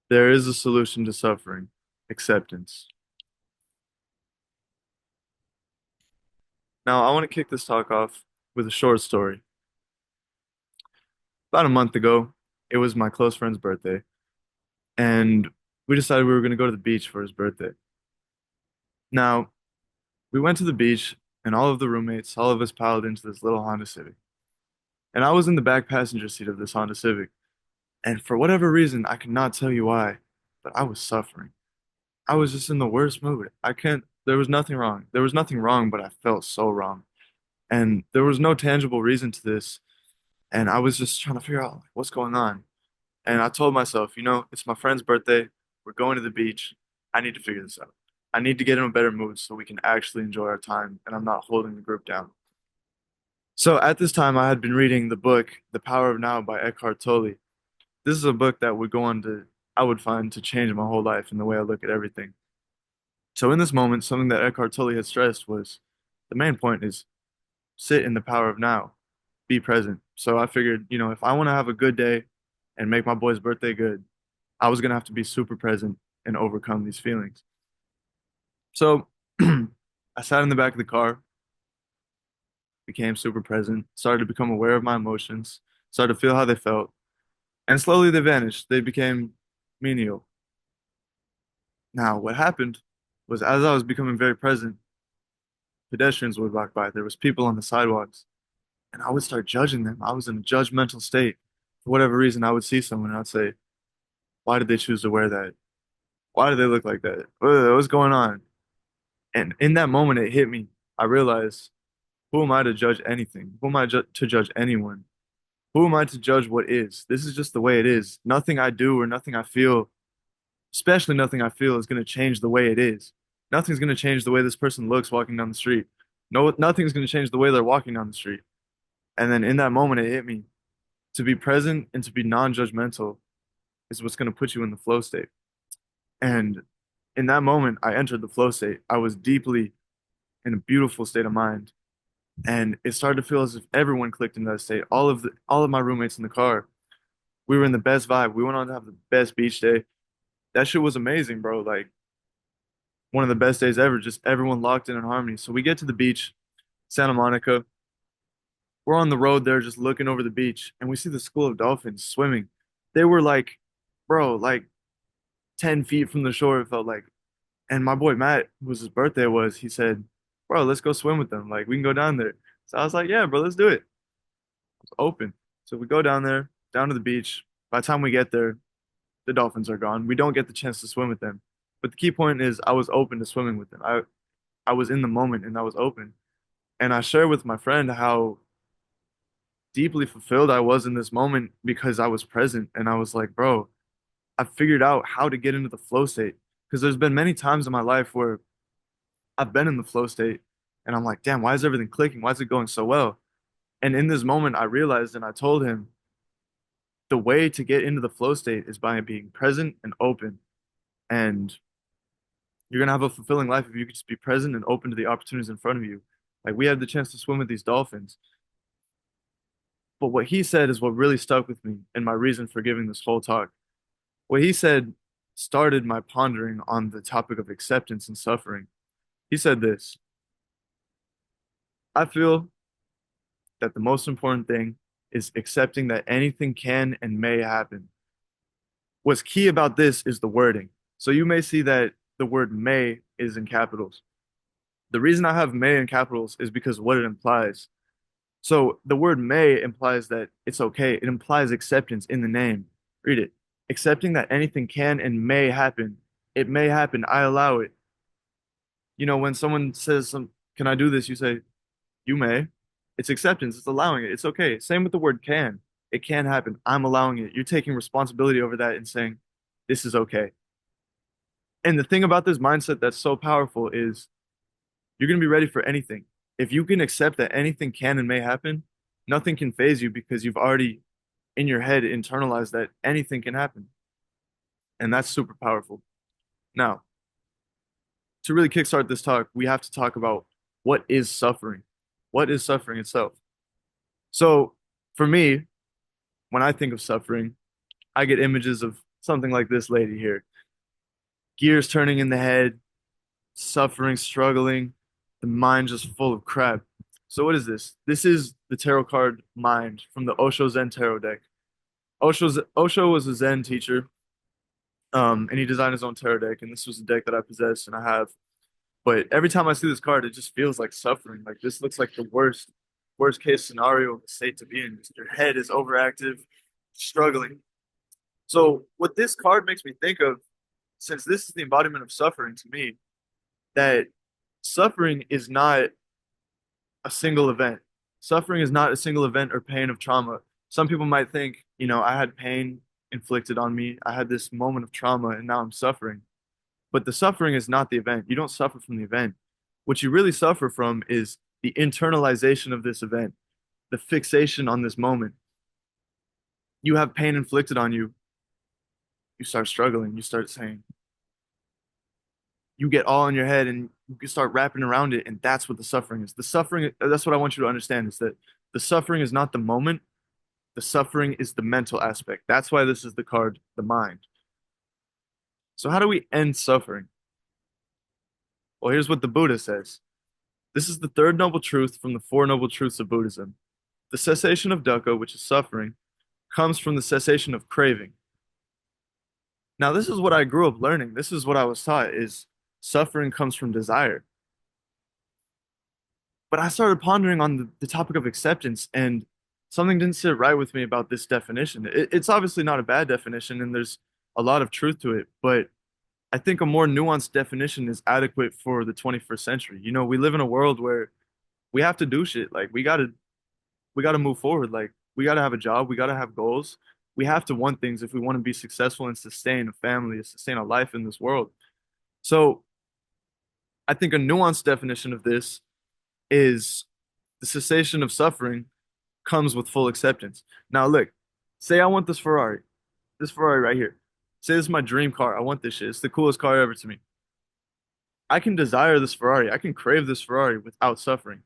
There is a solution to suffering, acceptance. Now, I want to kick this talk off with a short story. About a month ago, it was my close friend's birthday, and we decided we were going to go to the beach for his birthday. Now, we went to the beach, and all of the roommates, all of us piled into this little Honda Civic. And I was in the back passenger seat of this Honda Civic. And for whatever reason, I cannot tell you why, but I was suffering. I was just in the worst mood. There was nothing wrong. There was nothing wrong, but I felt so wrong. And there was no tangible reason to this. And I was just trying to figure out like, what's going on. And I told myself, it's my friend's birthday. We're going to the beach. I need to figure this out. I need to get in a better mood so we can actually enjoy our time and I'm not holding the group down. So at this time, I had been reading the book, The Power of Now by Eckhart Tolle. This is a book that would go on to, I would find to change my whole life and the way I look at everything. So in this moment, something that Eckhart Tolle had stressed was the main point is sit in the power of now, be present. So I figured, if I want to have a good day and make my boy's birthday good, I was gonna have to be super present and overcome these feelings. So I sat in the back of the car, became super present, started to become aware of my emotions, started to feel how they felt, and slowly they vanished. They became menial. Now, what happened was as I was becoming very present, pedestrians would walk by. There was people on the sidewalks, and I would start judging them. I was in a judgmental state. For whatever reason, I would see someone and I'd say, why did they choose to wear that? Why do they look like that? What's going on? And in that moment, it hit me. I realized, who am I to judge anything? Who am I to judge anyone? Who am I to judge what is? This is just the way it is. Nothing I do or nothing I feel, especially nothing I feel, is going to change the way it is. Nothing's going to change the way this person looks walking down the street. No, nothing's going to change the way they're walking down the street. And then in that moment, it hit me. To be present and to be non-judgmental is what's going to put you in the flow state. And in that moment, I entered the flow state. I was deeply in a beautiful state of mind. And it started to feel as if everyone clicked in that state. All of my roommates in the car, we were in the best vibe. We went on to have the best beach day. That shit was amazing, bro. Like one of the best days ever. Just everyone locked in harmony. So we get to the beach, Santa Monica. We're on the road there just looking over the beach and we see the school of dolphins swimming. They were like, bro, like 10 feet from the shore, it felt like. And my boy Matt, whose his birthday was, he said, bro, let's go swim with them. Like we can go down there. So I was like, yeah, bro, let's do it. It's open. So we go down there, down to the beach. By the time we get there, the dolphins are gone. We don't get the chance to swim with them. But the key point is I was open to swimming with them. I was in the moment and I was open. And I shared with my friend how deeply fulfilled I was in this moment because I was present. And I was like, bro, I figured out how to get into the flow state. Because there's been many times in my life where I've been in the flow state and I'm like, damn, why is everything clicking? Why is it going so well? And in this moment, I realized and I told him the way to get into the flow state is by being present and open. And you're going to have a fulfilling life if you can just be present and open to the opportunities in front of you. Like we had the chance to swim with these dolphins. But what he said is what really stuck with me and my reason for giving this whole talk. What he said started my pondering on the topic of acceptance and suffering. He said this: I feel that the most important thing is accepting that anything can and may happen. What's key about this is the wording. So you may see that the word may is in capitals. The reason I have may in capitals is because of what it implies. So the word may implies that it's okay. It implies acceptance in the name. Read it. Accepting that anything can and may happen. It may happen. I allow it. When someone says can I do this? You say, you may. It's acceptance. It's allowing it. It's okay. Same with the word can. It can happen. I'm allowing it. You're taking responsibility over that and saying, this is okay. And the thing about this mindset that's so powerful is you're going to be ready for anything. If you can accept that anything can and may happen, nothing can phase you because you've already in your head internalized that anything can happen. And that's super powerful. Now, to really kickstart this talk, we have to talk about what is suffering. What is suffering itself? So, for me, when I think of suffering, I get images of something like this lady here. Gears turning in the head, suffering, struggling, the mind just full of crap. So what is this? This is the tarot card Mind from the Osho Zen Tarot deck. Osho was a Zen teacher, and he designed his own tarot deck, and this was a deck that I possess and I have. But every time I see this card, it just feels like suffering. Like this looks like the worst case scenario of the state to be in. Just your head is overactive, struggling. So what this card makes me think of, since this is the embodiment of suffering to me, that suffering is not a single event. Suffering is not a single event or pain of trauma. Some people might think, I had pain inflicted on me. I had this moment of trauma and now I'm suffering. But the suffering is not the event. You don't suffer from the event. What you really suffer from is the internalization of this event, the fixation on this moment. You have pain inflicted on you. You start struggling. You start saying, you get all in your head and you can start wrapping around it. And that's what the suffering is. The suffering, that's what I want you to understand is that the suffering is not the moment. The suffering is the mental aspect. That's why this is the card, the mind. So how do we end suffering? Well, here's what the Buddha says. This is the third noble truth from the Four Noble Truths of Buddhism. The cessation of dukkha, which is suffering, comes from the cessation of craving. Now, this is what I grew up learning. This is what I was taught is suffering comes from desire. But I started pondering on the topic of acceptance, and something didn't sit right with me about this definition. It's obviously not a bad definition, and there's a lot of truth to it, but I think a more nuanced definition is adequate for the 21st century. We live in a world where we have to do shit. Like we gotta move forward. Like we gotta have a job, we gotta have goals. We have to want things if we want to be successful and sustain a family, sustain a life in this world. So I think a nuanced definition of this is the cessation of suffering comes with full acceptance. Now, look, say I want this Ferrari right here. Say this is my dream car. I want this shit. It's the coolest car ever to me. I can desire this Ferrari. I can crave this Ferrari without suffering.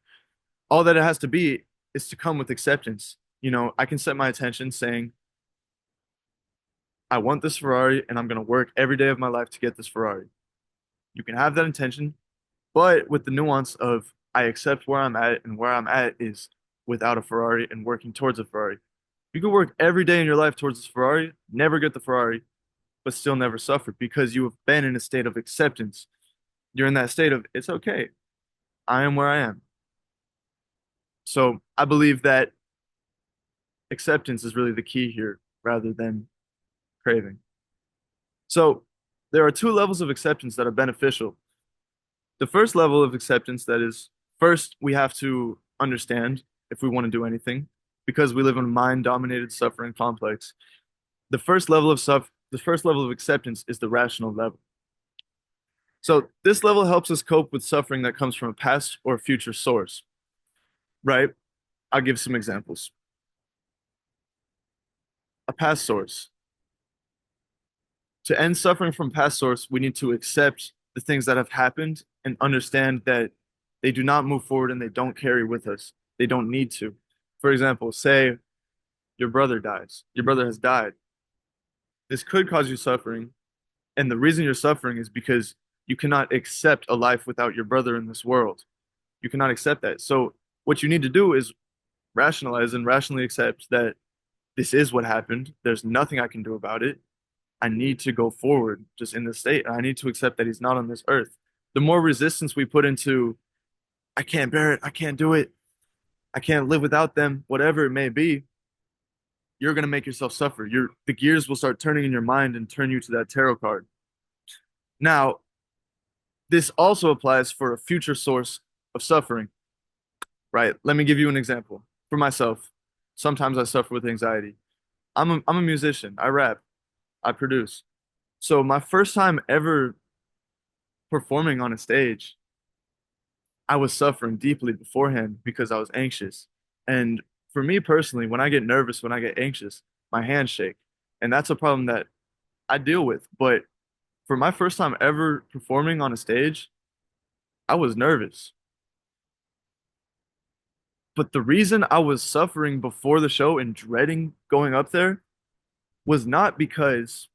All that it has to be is to come with acceptance. I can set my attention saying, I want this Ferrari and I'm going to work every day of my life to get this Ferrari. You can have that intention, but with the nuance of I accept where I'm at, and where I'm at is without a Ferrari and working towards a Ferrari. You can work every day in your life towards this Ferrari, never get the Ferrari, but still never suffer because you have been in a state of acceptance. You're in that state of it's okay. I am where I am. So I believe that acceptance is really the key here rather than craving. So there are two levels of acceptance that are beneficial. The first level of acceptance, that is, first we have to understand if we want to do anything, because we live in a mind-dominated suffering complex. The first level of acceptance is the rational level. So this level helps us cope with suffering that comes from a past or future source, right? I'll give some examples. A past source. To end suffering from past source, we need to accept the things that have happened and understand that they do not move forward and they don't carry with us. They don't need to. For example, say your brother dies. Your brother has died. This could cause you suffering, and the reason you're suffering is because you cannot accept a life without your brother in this world. You cannot accept that. So what you need to do is rationalize and rationally accept that this is what happened. There's nothing I can do about it. I need to go forward just in this state. And I need to accept that he's not on this earth. The more resistance we put into, I can't bear it, I can't do it, I can't live without them, whatever it may be, you're going to make yourself suffer. The gears will start turning in your mind and turn you to that tarot card. Now, this also applies for a future source of suffering, right? Let me give you an example. For myself, sometimes I suffer with anxiety. I'm a musician. I rap. I produce. So my first time ever performing on a stage, I was suffering deeply beforehand because I was anxious. And for me personally, when I get nervous, when I get anxious, my hands shake. And that's a problem that I deal with. But for my first time ever performing on a stage, I was nervous. But the reason I was suffering before the show and dreading going up there was not because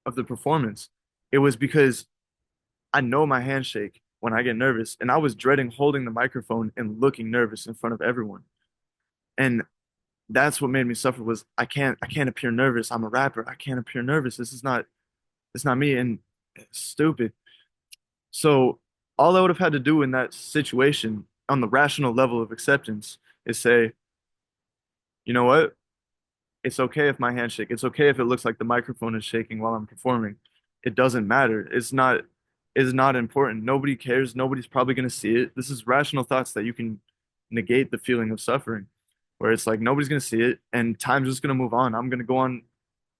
of the performance. It was because I know my handshake when I get nervous, and I was dreading holding the microphone and looking nervous in front of everyone. And that's what made me suffer was I can't appear nervous. I'm a rapper. I can't appear nervous. It's not me and it's stupid. So all I would have had to do in that situation on the rational level of acceptance is say, you know what? It's okay if my hands shake. It's okay if it looks like the microphone is shaking while I'm performing. It doesn't matter. It's not important. Nobody cares. Nobody's probably going to see it. This is rational thoughts that you can negate the feeling of suffering, where it's like nobody's going to see it and time's just going to move on. I'm going to go on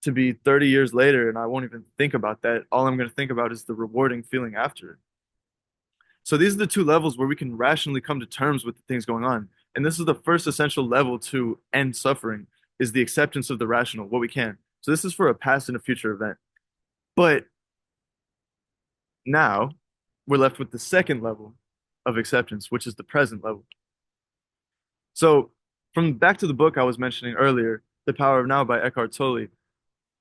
to be 30 years later and I won't even think about that. All I'm going to think about is the rewarding feeling after it. So these are the two levels where we can rationally come to terms with the things going on. And this is the first essential level to end suffering is the acceptance of the rational, what we can. So this is for a past and a future event. But now we're left with the second level of acceptance, which is the present level. So from back to the book I was mentioning earlier, The Power of Now by Eckhart Tolle,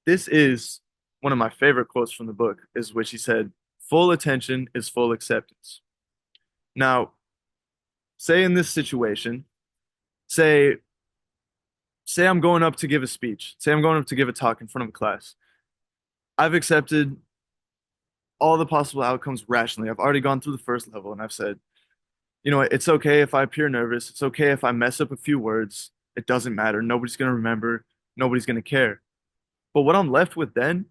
this is one of my favorite quotes from the book, is which he said, full attention is full acceptance. Now, say in this situation, say say I'm going up to give a speech. Say I'm going up to give a talk in front of a class. I've accepted all the possible outcomes rationally. I've already gone through the first level and I've said, you know what, it's okay if I appear nervous. It's okay if I mess up a few words. It doesn't matter. Nobody's going to remember. Nobody's going to care. But what I'm left with then,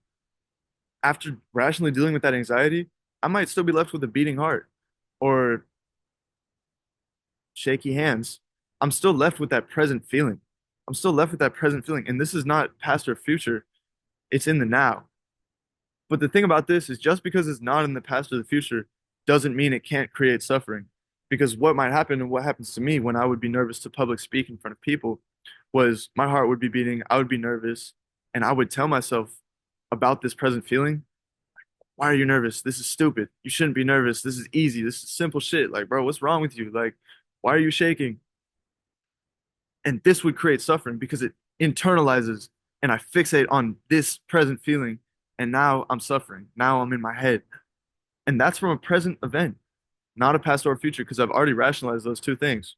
after rationally dealing with that anxiety, I might still be left with a beating heart or shaky hands. I'm still left with that present feeling. I'm still left with that present feeling. And this is not past or future, it's in the now. But the thing about this is just because it's not in the past or the future doesn't mean it can't create suffering. Because what might happen and what happens to me when I would be nervous to public speak in front of people was my heart would be beating, I would be nervous, and I would tell myself about this present feeling. Why are you nervous? This is stupid. You shouldn't be nervous. This is easy. This is simple shit. Like, bro, what's wrong with you? Like, why are you shaking? And this would create suffering because it internalizes and I fixate on this present feeling. And now I'm suffering. Now I'm in my head. And that's from a present event, not a past or future, because I've already rationalized those two things.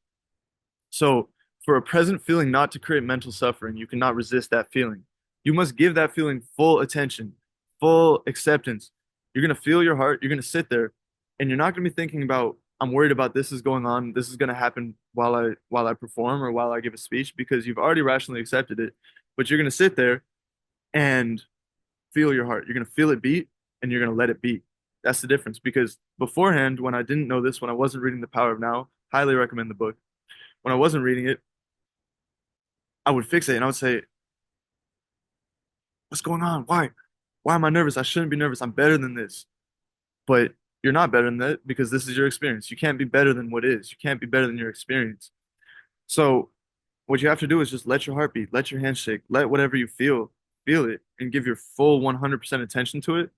So, for a present feeling not to create mental suffering, you cannot resist that feeling. You must give that feeling full attention, full acceptance. You're going to feel your heart, you're going to sit there, and you're not going to be thinking about, I'm worried about this is going on, this is going to happen while I perform or while I give a speech because you've already rationally accepted it. But you're going to sit there and feel your heart. You're going to feel it beat and you're going to let it beat. That's the difference because beforehand, when I didn't know this, when I wasn't reading The Power of Now, highly recommend the book. When I wasn't reading it, I would fixate and I would say, what's going on? Why? Why am I nervous? I shouldn't be nervous. I'm better than this. But you're not better than that because this is your experience. You can't be better than what is. You can't be better than your experience. So what you have to do is just let your heart beat, let your hands shake, let whatever you feel it, and give your full 100% attention to it.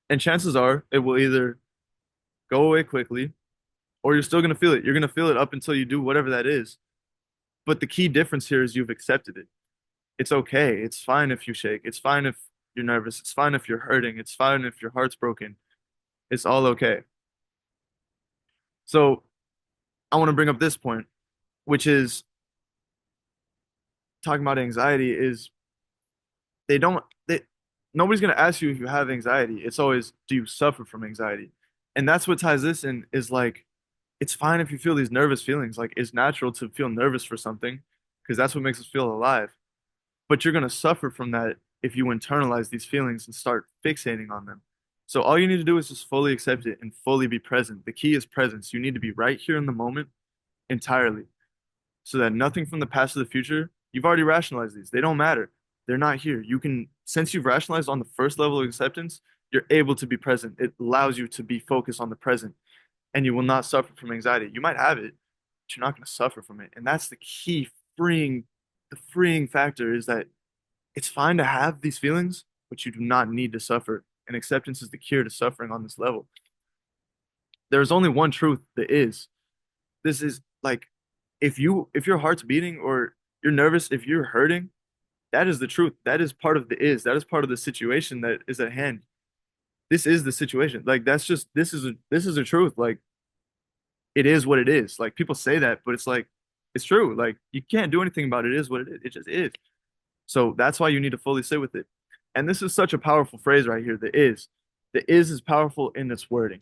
And chances are it will either go away quickly or you're still going to feel it. You're going to feel it up until you do whatever that is. But the key difference here is you've accepted it. It's okay. It's fine if you shake. It's fine if you're nervous. It's fine if you're hurting. It's fine if your heart's broken. It's all okay. So I want to bring up this point, which is talking about anxiety is they don't they nobody's going to ask you if you have anxiety. It's always do you suffer from anxiety? And that's what ties this in is like it's fine if you feel these nervous feelings. Like it's natural to feel nervous for something because that's what makes us feel alive. But you're going to suffer from that if you internalize these feelings and start fixating on them. So all you need to do is just fully accept it and fully be present. The key is presence. You need to be right here in the moment entirely so that nothing from the past or the future, you've already rationalized these. They don't matter. They're not here. You can, since you've rationalized on the first level of acceptance, you're able to be present. It allows you to be focused on the present and you will not suffer from anxiety. You might have it, but you're not going to suffer from it. And that's the key the freeing factor is that it's fine to have these feelings, but you do not need to suffer. And acceptance is the cure to suffering on this level. There's only one truth that is. This is like if your heart's beating or you're nervous, if you're hurting, That is the truth. That is part of the is. That is part of the situation that is at hand. This is the situation. Like that's just this is a truth. Like it is what it is. Like people say that, but it's like it's true. Like you can't do anything about it. It is what it is. It just is. So that's why you need to fully sit with it. And this is such a powerful phrase right here, the is. The is powerful in its wording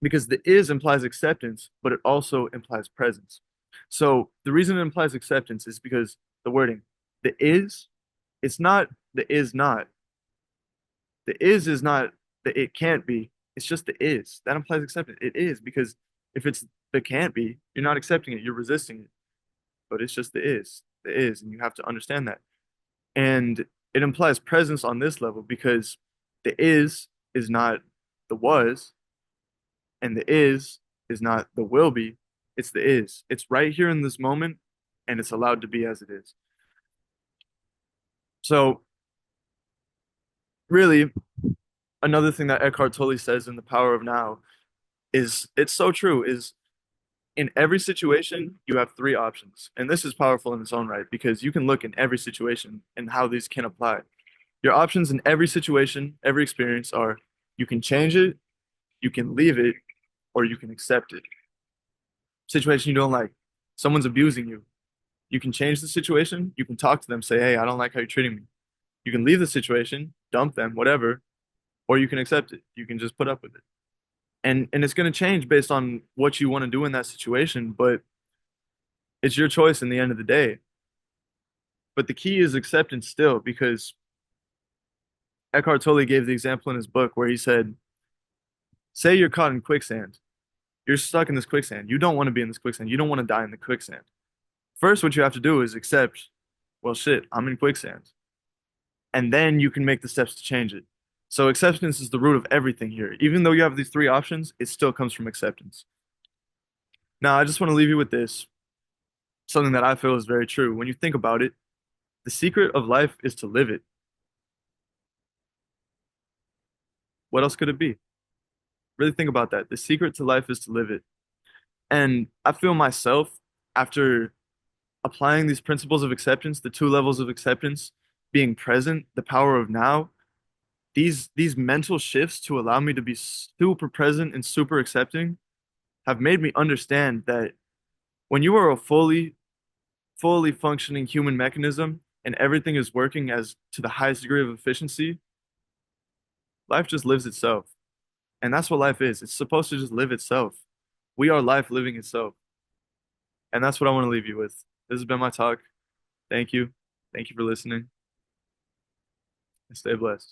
because the is implies acceptance, but it also implies presence. So the reason it implies acceptance is because the wording, the is, it's not the is not. The is not the it can't be. It's just the is. That implies acceptance. It is because if it's the can't be, you're not accepting it, you're resisting it. But it's just the is, and you have to understand that. And it implies presence on this level because the is not the was, and the is not the will be. It's the is. It's right here in this moment, and it's allowed to be as it is. So, really, another thing that Eckhart Tolle says in The Power of Now is it's so true, is in every situation, you have three options. And this is powerful in its own right because you can look in every situation and how these can apply. Your options in every situation, every experience are you can change it, you can leave it, or you can accept it. Situation you don't like, someone's abusing you. You can change the situation, you can talk to them, say, hey, I don't like how you're treating me. You can leave the situation, dump them, whatever, or you can accept it. You can just put up with it. And it's going to change based on what you want to do in that situation, but it's your choice in the end of the day. But the key is acceptance still, because Eckhart Tolle gave the example in his book where he said, say you're caught in quicksand. You're stuck in this quicksand. You don't want to be in this quicksand. You don't want to die in the quicksand. First, what you have to do is accept, well, shit, I'm in quicksand. And then you can make the steps to change it. So acceptance is the root of everything here. Even though you have these three options, it still comes from acceptance. Now, I just want to leave you with this, something that I feel is very true. When you think about it, the secret of life is to live it. What else could it be? Really think about that. The secret to life is to live it. And I feel myself, after applying these principles of acceptance, the two levels of acceptance, being present, the power of now, these mental shifts to allow me to be super present and super accepting have made me understand that when you are a fully functioning human mechanism and everything is working as to the highest degree of efficiency, life just lives itself. And that's what life is. It's supposed to just live itself. We are life living itself. And that's what I want to leave you with. This has been my talk. Thank you. Thank you for listening and stay blessed.